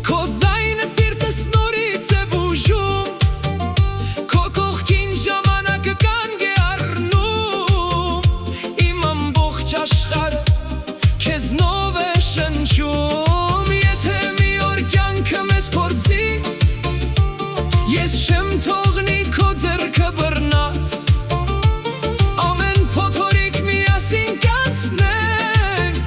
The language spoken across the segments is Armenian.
Քո ձայնը սիրտս նորից է բուժում, քո կողքին ժամանակը կանգ է առնում, իմ ամբողջ աշխարհը քեզնով է շնչում։ Եթե մի օր կյանքը մեզ փորձի, ես չեմ թողնի քո ձեռքը բռնած, ամեն փոթորիկ միասին կանցնենք,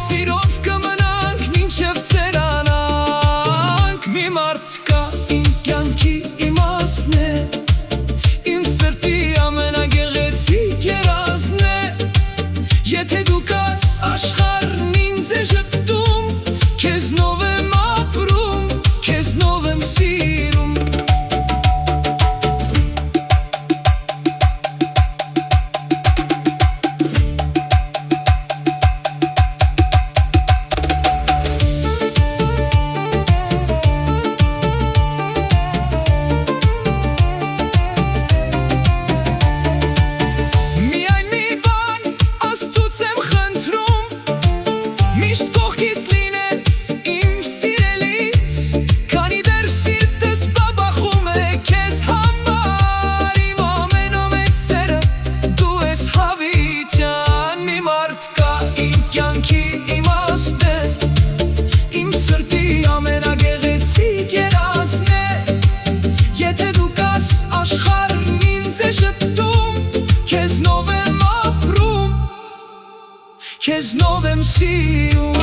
սիրով կմնանք մինչև ծերանանք։ Մի մարդ կա իմ կյանքի իմաստն է, իմ սրտի ամենագեղեցիկ երազն է, եթե դու կաս աշխարհն ինձ է ժպտում, քեզնով եմ ապրում, քեզնով եմ սիրում։ Միշտ կողքիս լինես իմ սիրելիս, քանի դեռ սիրտս բաբախում է քեզ համար, իմ ամենամեծ սերը դու ես հավիտյան։ Մի մարդ կա իմ կյանքի իմաստն է, իմ սրտի ամենագեղեցիկ երազն է, եթե դու կաս աշխարհն ինձ է ժպտում, քեզնով եմ ապրում, քեզնով եմ սիրում։